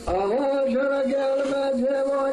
Ama şöyle gelmez o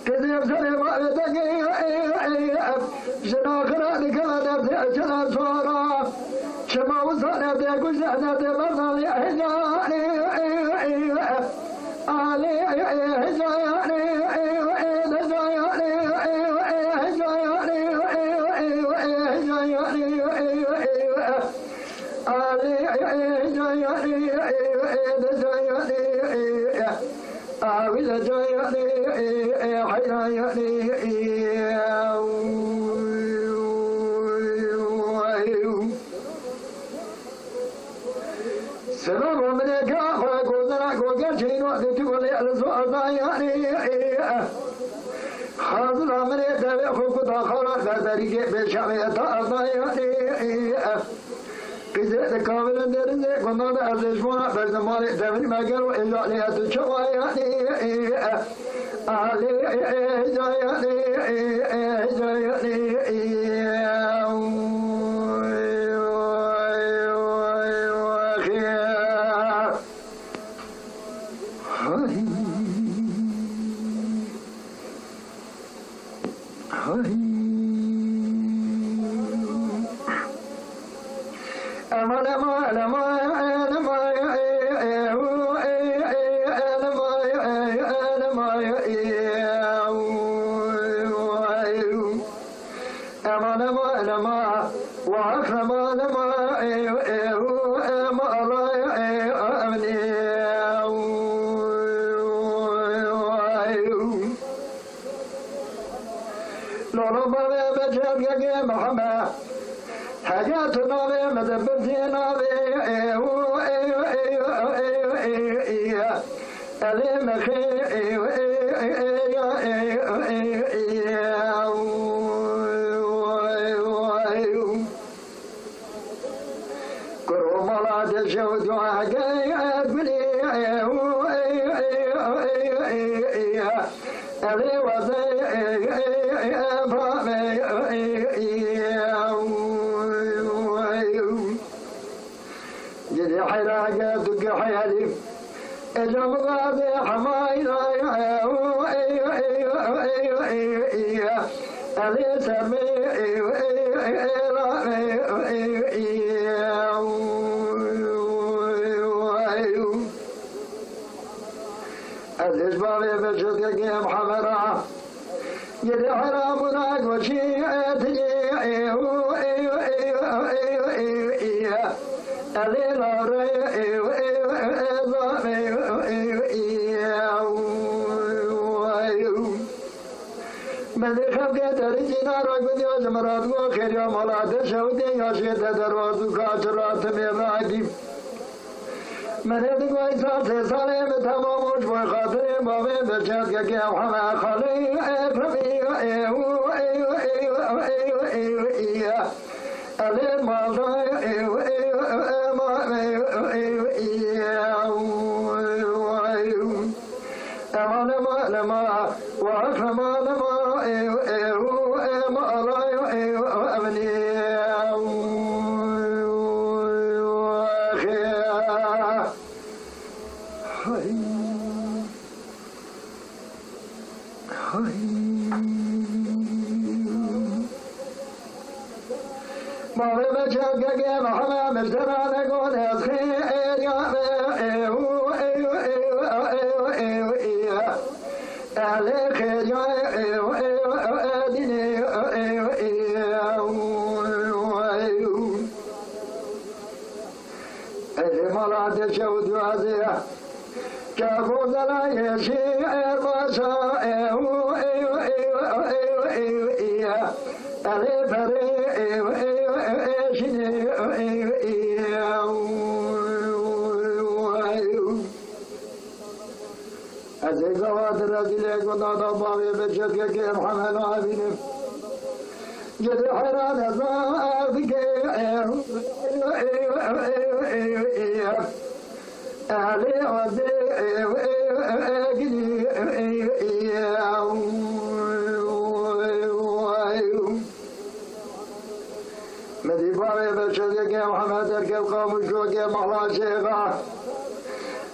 كذب سلم أبدك جناخنا لكلا جنا صورا شما وصلنا بكشنا بمرضى سلام عليك وقوزنا وقرشين وقتي ولي خاصنا من يدري خوك داخل ذلك بشامي أضايعني كذا كامل درزة كنا أرزشنا بس ما دبر ما قالوا إلا لي أتشويعني علي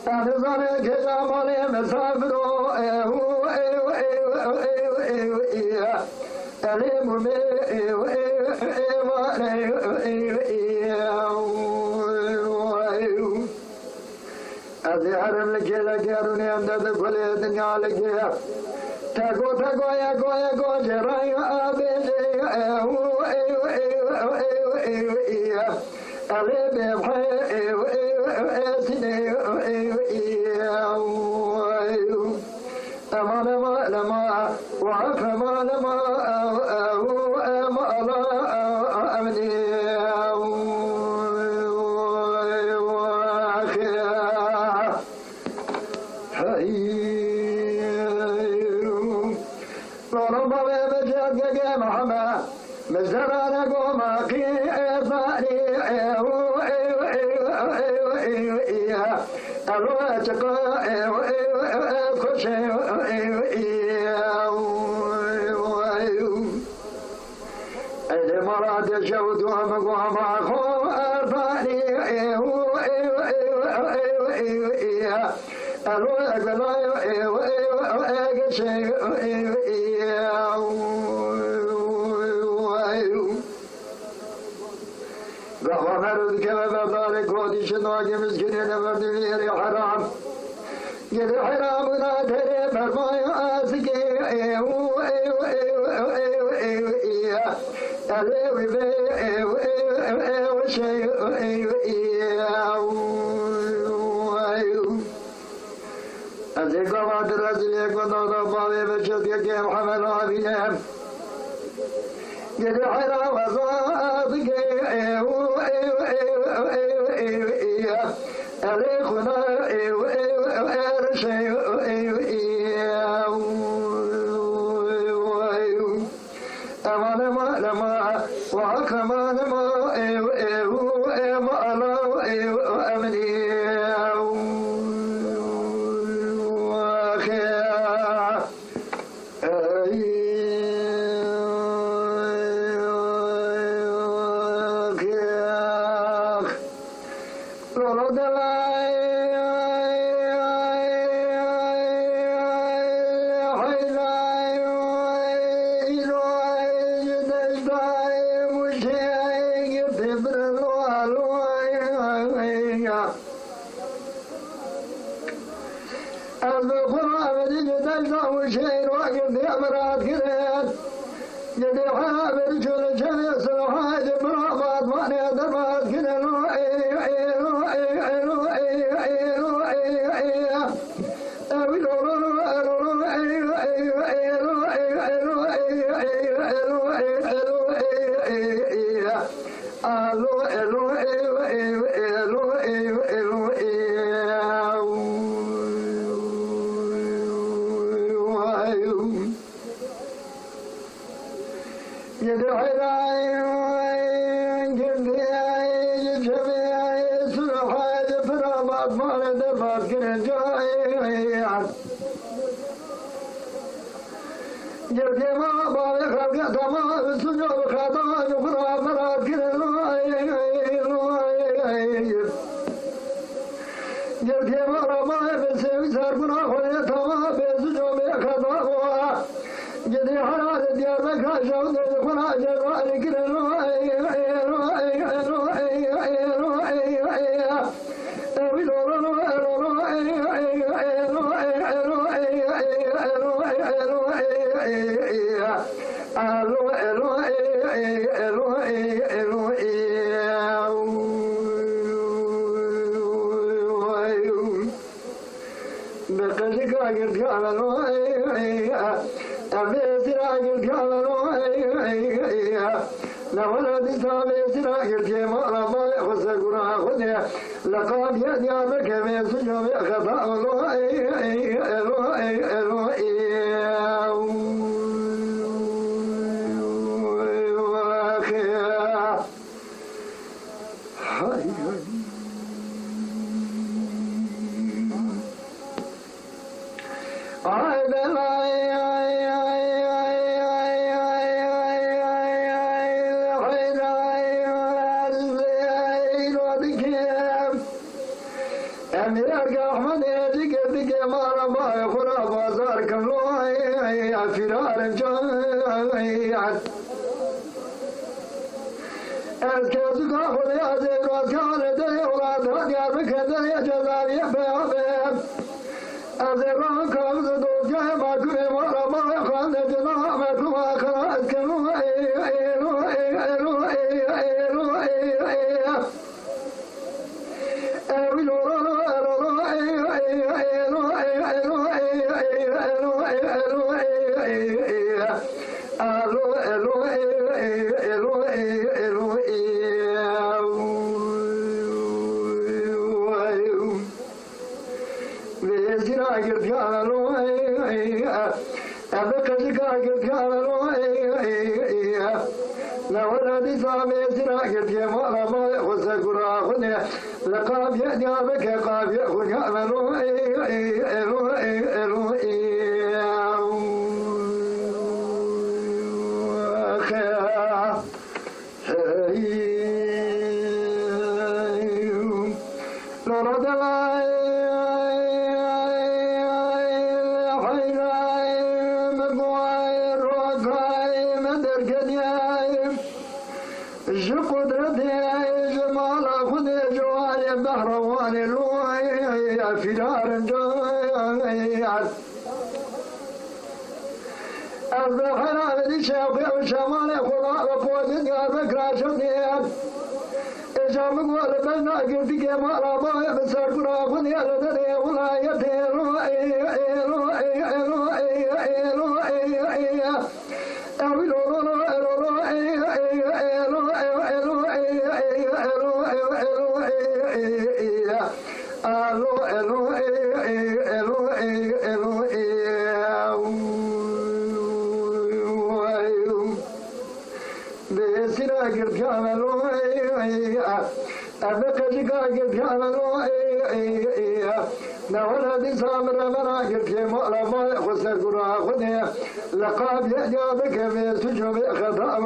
أنزل كزمان مسافر أليم أزهر الكلا كاروني عند كل الدنيا لك تقو تقو يقو يقو جراي أبدي أليم أمان ما لما وعف ما لما أمني وربما بجدك محمد مزرعنا قوما كي أفاني الواتق خشي المراد الجود ومقوم أخو أرفاني ومرد كما بارك ودي شنواجي مسكين نمرد غير حرام قد حرام نادر فرماي آسكي ألوي بي وشي أزيك وعد الرجل يكون ضبابي بشتك يا محمد عبينهم قد حرام وصادك أليخنا أرشي أمان ما لما وحكما لما أمني لقد يدعمك من سجن خطأ أمير أحمد مالا ما يخرى بازار كملوي فرار جاي أسكت قاخذ يا زين واسكان دنيا ولا يا بكر يا جزائر يا باب أزران كم زدوا جاي ما كل مرة ما يخان جنا ما كل خلاص كانوا لقاب يأتي قاب يأخذ يعملوا لقد يأجابك بسجن خطأ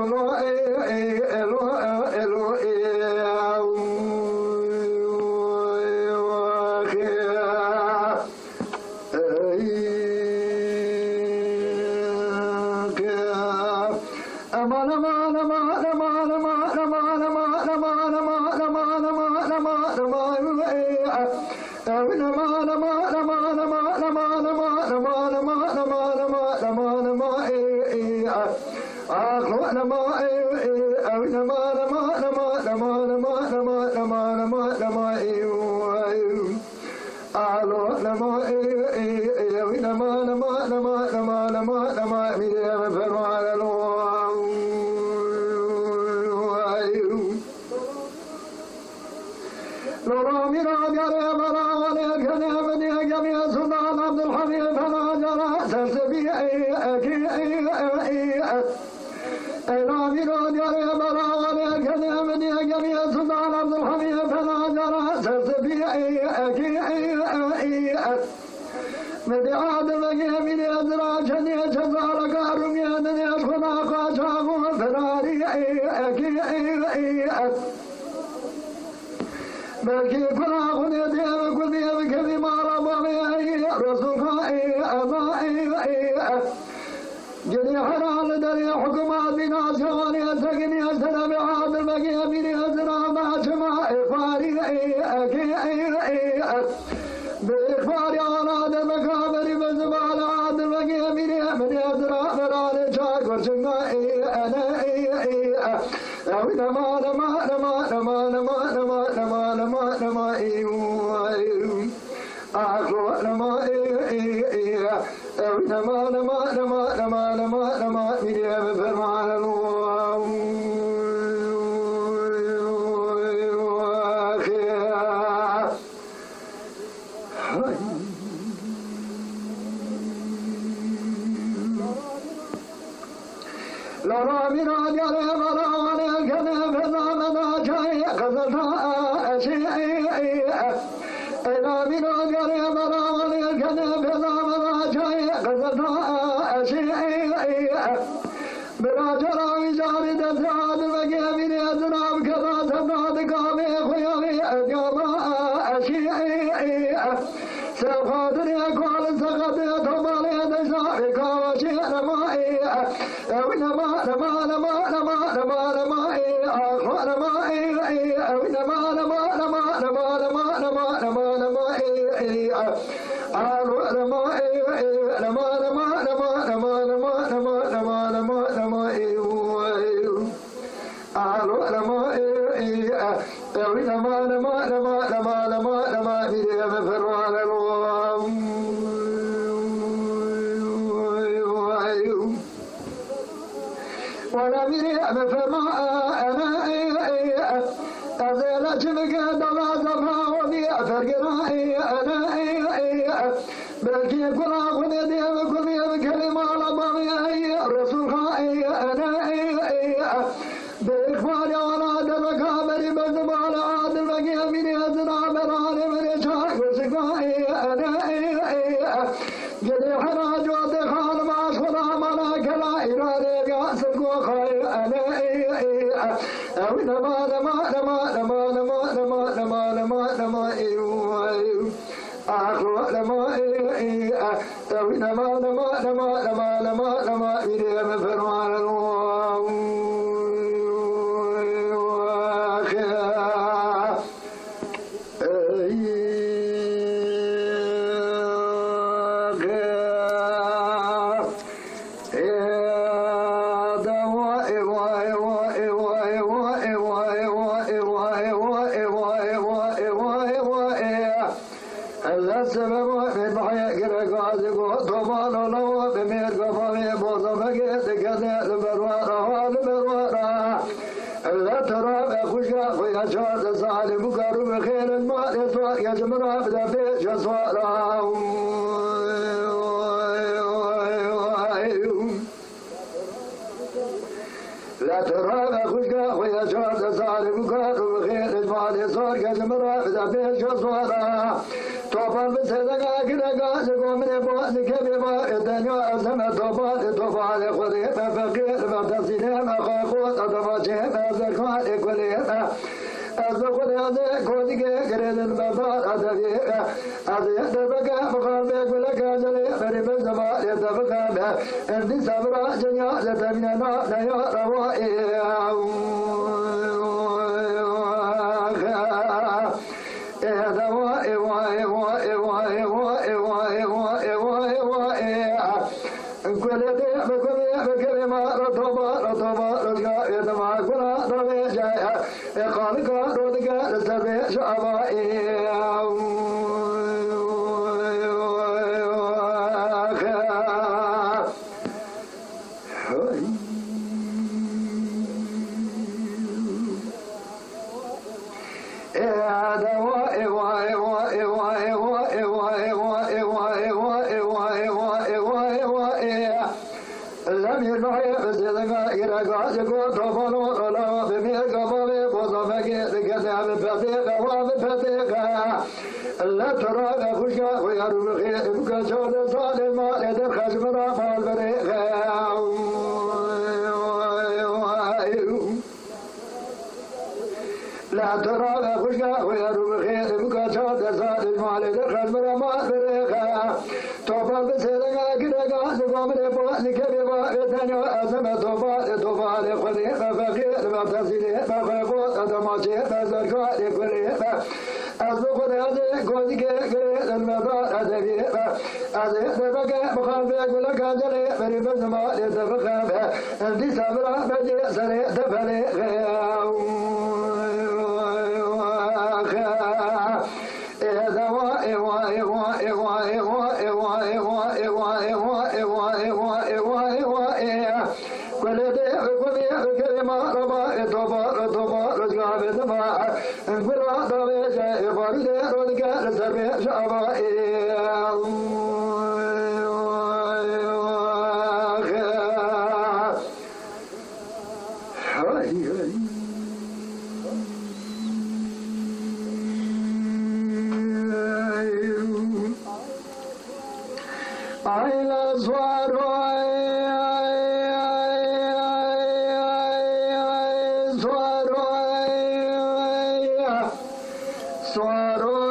Swaro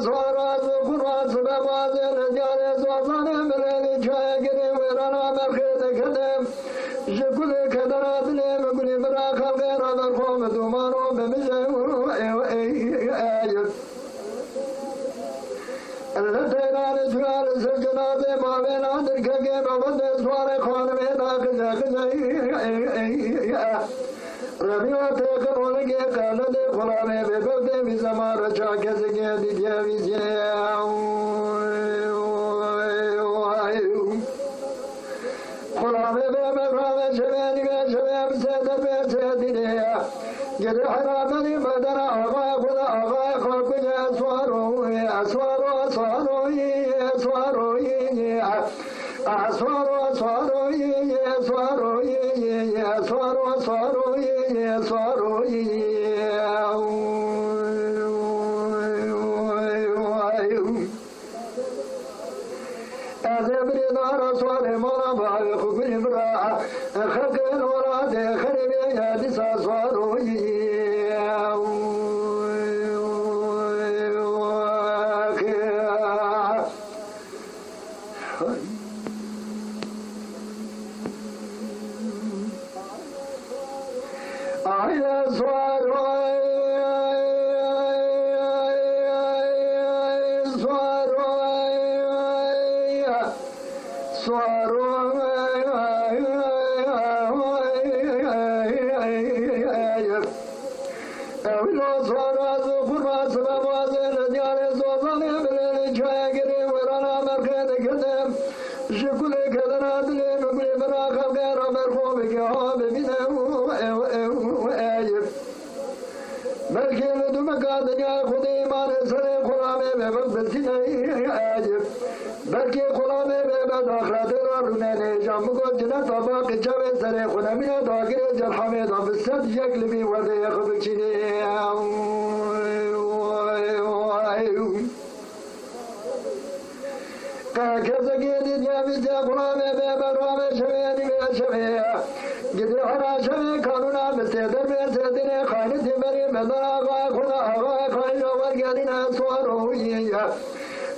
Swaraz, Kuras, Babaz, and Janes, Wazan, Melani, Chagin, Verana, Merkade, Kadem, Jekule, Kadarat, Gulibra, Kavera, the Form, Dumaro, Bemisha, and the Tera is well as a Janade, Mavena, the Kagame, of the Swara, Economy, Rabia, take a one again, Canada, Polame, Bebe, Mizamara, Chakas again, the Javis, Polame, Bebe, Shavam, said the best, said the day. Get a Haramani, Madara, Ava, Kokuya, Swaro, Swaro, Swaro, Swaro, Swaro, Swaro, Swaro, Swaro, Swaro, Swaro, as every Nara Sware Monaba, Kubra, Hakan or the Harabia, this is Swaro. Belki kulağına bebe dağladılar rümene Jambuko cina tabak içave sere Kunamine dağire celhame Dabisset yeklibi vede yakıbık çini Kâkeze gedi diyemizde kulağına bebe rame şeveni ve şeveye Gidi hara şeve kanuna meseder mesedine Kayni timeri medara ağaya kuna ağaya kayni var geline suaro yiyya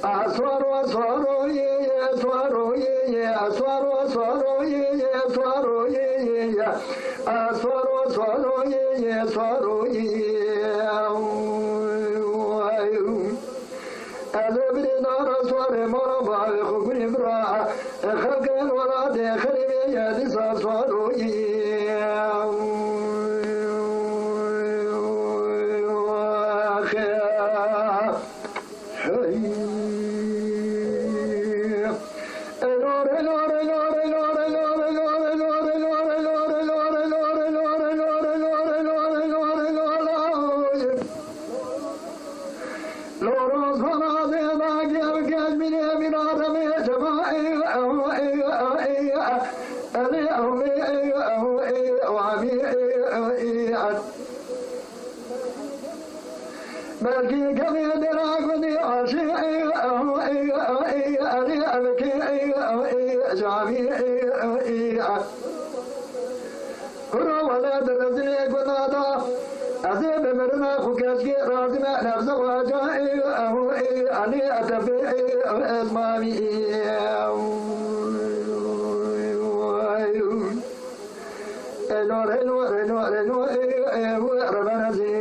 Swaro, swaro, yeah, swaro, yeah, swaro, swaro, yeah, swaro, yeah, swaro, swaro, yeah, swaro, yeah. As every Nara Sware Moraba, Hukubra, Hakan Wala, the Haribia, this is swaro, yeah. Belki kami deraguni aşi ali alki jami kuru wala derzine gunada azib merna khukashki razime nafsa waja ali atabi azmami eno rabanazi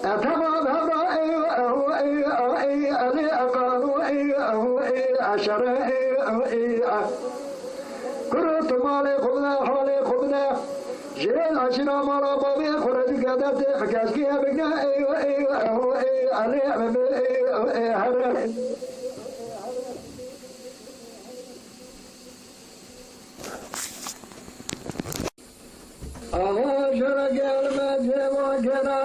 تمام هذا ألي أقالوا عشر كرت مالي خذنا حالي خذنا جيل عشرة مرة بابي خرج قدرت فكاسكي بقنا ألي هرر أهو شرق المجد وكنا